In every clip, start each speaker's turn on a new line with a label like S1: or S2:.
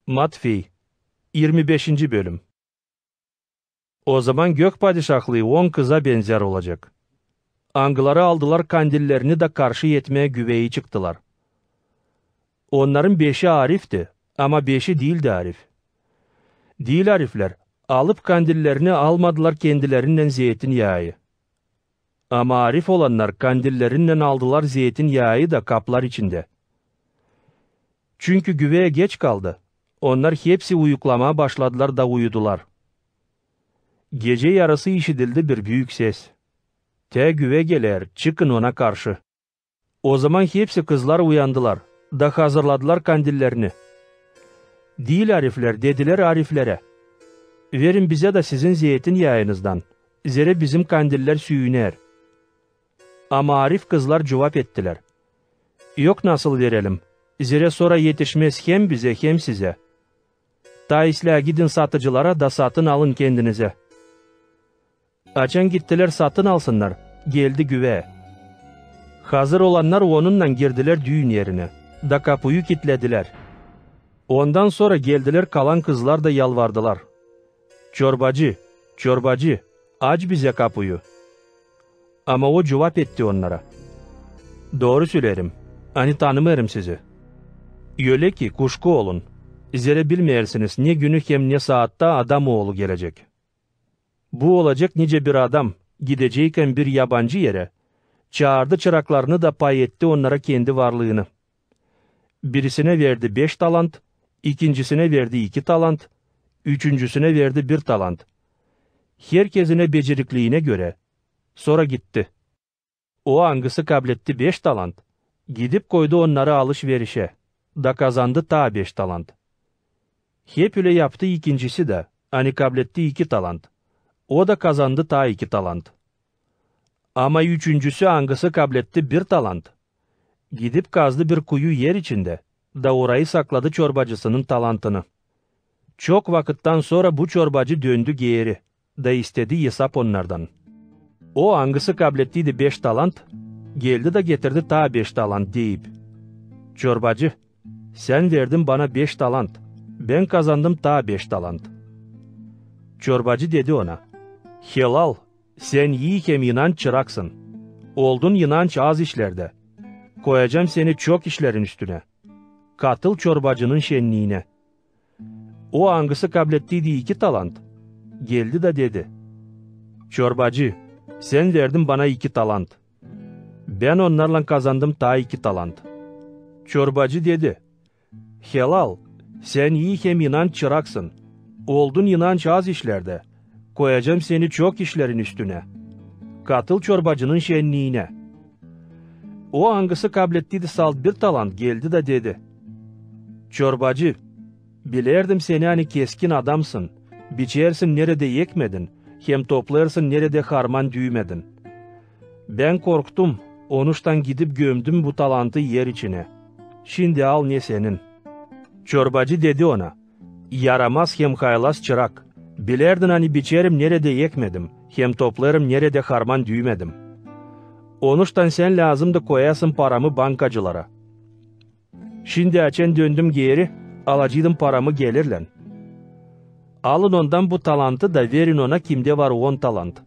S1: Matvey 25. Bölüm. O zaman gök padişahlığı 10 kıza benzer olacak. Angıları aldılar, kandillerini de karşı yetmeye güveyi çıktılar. Onların 5'i Arif'ti ama 5'i değildi Arif. Değil Arifler, alıp kandillerini almadılar kendilerinden zeytinyağı. Ama Arif olanlar kandillerinden aldılar zeytinyağı da kaplar içinde. Çünkü güveye geç kaldı. Onlar hepsi uyuklamaya başladılar da uyudular. Gece yarısı işitildi bir büyük ses. Te güve gelir, çıkın ona karşı. O zaman hepsi kızlar uyandılar da hazırladılar kandillerini. Değil Arifler, dediler Ariflere. Verin bize de sizin zeytinyağınızdan. Zere bizim kandiller süyüner. Ama Arif kızlar cevap ettiler. Yok, nasıl verelim? Zere sonra yetişmez hem bize hem size. Ta gidin satıcılara da satın alın kendinize. Açan gittiler satın alsınlar. Geldi güve. Hazır olanlar onunla girdiler düğün yerine. Da kapıyı kilitlediler. Ondan sonra geldiler, kalan kızlar da yalvardılar. Çorbacı, çorbacı, aç bize kapıyı. Ama o cevap etti onlara. Doğru söylerim. Hani tanımıyorum sizi. Öyle ki kuşku olun. Zere bilmeyersiniz ne günü hem ne saatte adam oğlu gelecek. Bu olacak nice bir adam, gideceğiken bir yabancı yere, çağırdı çıraklarını da pay etti onlara kendi varlığını. Birisine verdi 5 talant, ikincisine verdi 2 talant, üçüncüsüne verdi 1 talant. Herkesine becerikliğine göre. Sonra gitti. O hangisi kabletti 5 talant, gidip koydu onları alışverişe, da kazandı ta 5 talant. Hep öyle yaptı ikincisi de, hani kabletti 2 talant. O da kazandı ta 2 talant. Ama üçüncüsü hangisi kabletti 1 talant. Gidip kazdı bir kuyu yer içinde, da orayı sakladı çorbacısının talantını. Çok vakitten sonra bu çorbacı döndü geri, da istedi hesap onlardan. O hangisi kablettiydi 5 talant, geldi de getirdi ta 5 talant deyip. Çorbacı, sen verdin bana 5 talant, ben kazandım ta 5 talant. Çorbacı dedi ona, helal, sen iyi hem inanç çıraksın. Oldun inanç az işlerde. Koyacağım seni çok işlerin üstüne. Katıl çorbacının şenliğine. O hangisi kablettiydi 2 talant. Geldi de dedi. Çorbacı, sen verdin bana 2 talant. Ben onlarla kazandım ta 2 talant. Çorbacı dedi. Helal, sen iyi hem inanç çıraksın. Oldun inanç az işlerde. Koyacağım seni çok işlerin üstüne. Katıl çorbacının şenliğine. O hangisi kablettiydi salt 1 talant, geldi de dedi. Çorbacı, bilerdim seni hani keskin adamsın. Biçersin nerede yekmedin, hem toplarsın nerede harman düğmedin. Ben korktum, onuştan gidip gömdüm bu talantı yer içine. Şimdi al ne senin. Çorbacı dedi ona, yaramaz hem haylaz çırak. Bilerdin hani biçerim nerede yekmedim, hem toplarım nerede harman düğmedim. Onuştan sen lazım da koyasın paramı bankacılara. Şimdi açen döndüm geri, alacıydım paramı gelirlen. Alın ondan bu talantı da verin ona kimde var 10 talant.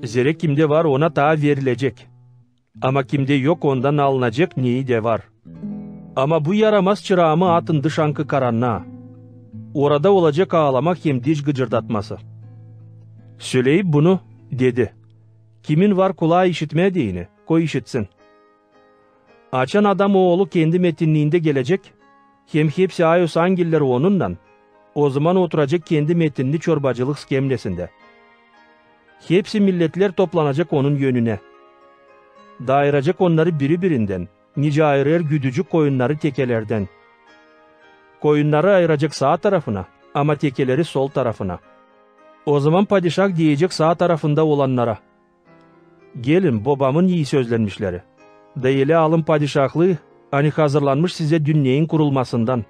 S1: Zere kimde var ona ta verilecek. Ama kimde yok ondan alınacak neyi de var. Ama bu yaramaz çırağımı atın dışankı karanlığa. Orada olacak ağlamak hem diş gıcırdatması. Söyleyip bunu dedi. Kimin var kulağı işitmeye değini, koy işitsin. Açan adam oğlu kendi metinliğinde gelecek, hem hepsi ayos hangilleri onundan, o zaman oturacak kendi metinli çorbacılık skemlesinde. Hepsi milletler toplanacak onun yönüne. Dayıracak onları birinden, nice ayırır güdücü koyunları tekelerden. Koyunları ayıracak sağ tarafına ama tekeleri sol tarafına. O zaman padişah diyecek sağ tarafında olanlara. Gelin babamın iyi sözlenmişleri. Deyile alın padişahlığı, hani hazırlanmış size dünyeğin kurulmasından.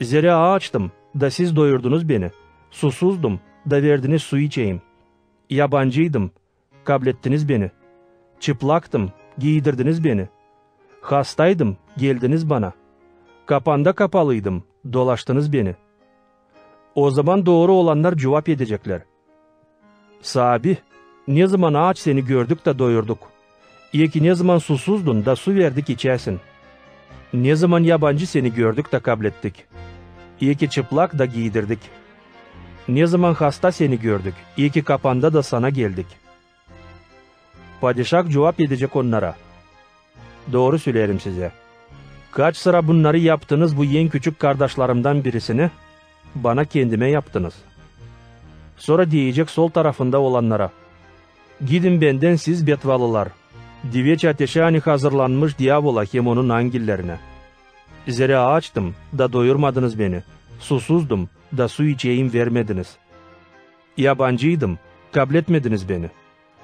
S1: Zere açtım da siz doyurdunuz beni. Susuzdum da verdiniz su içeyim. Yabancıydım, kablettiniz beni. Çıplaktım, giydirdiniz beni. Hastaydım, geldiniz bana. Kapanda kapalıydım, dolaştınız beni. O zaman doğru olanlar cevap edecekler. Sabi, ne zaman aç seni gördük de doyurduk. İyi ne zaman susuzdun da su verdik içersin. Ne zaman yabancı seni gördük de kablettik. İyi çıplak da giydirdik. Ne zaman hasta seni gördük, iyi kapanda da sana geldik. Padişah cevap edecek onlara. Doğru söylerim size. Kaç sıra bunları yaptınız bu en küçük kardeşlerimden birisini, bana kendime yaptınız. Sonra diyecek sol tarafında olanlara. Gidin benden siz betvalılar. Diveç ateşe hani hazırlanmış diavola hem onun angillerine. Zira açtım da doyurmadınız beni. Susuzdum da su içeyim vermediniz. Yabancıydım, kabletmediniz beni.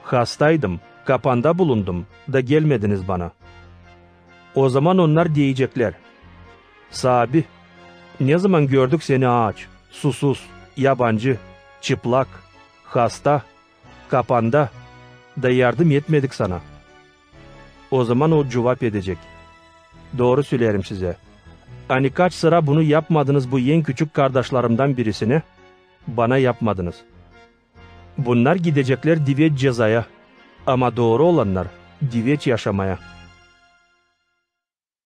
S1: Hastaydım, kapanda bulundum da gelmediniz bana. O zaman onlar diyecekler. Sabi, ne zaman gördük seni aç, susuz, yabancı, çıplak, hasta, kapanda da yardım etmedik sana. O zaman o cevap edecek. Doğru söylerim size. Hani kaç sıra bunu yapmadınız bu en küçük kardeşlerimden birisine, bana yapmadınız. Bunlar gidecekler diveç cezaya, ama doğru olanlar diveç yaşamaya.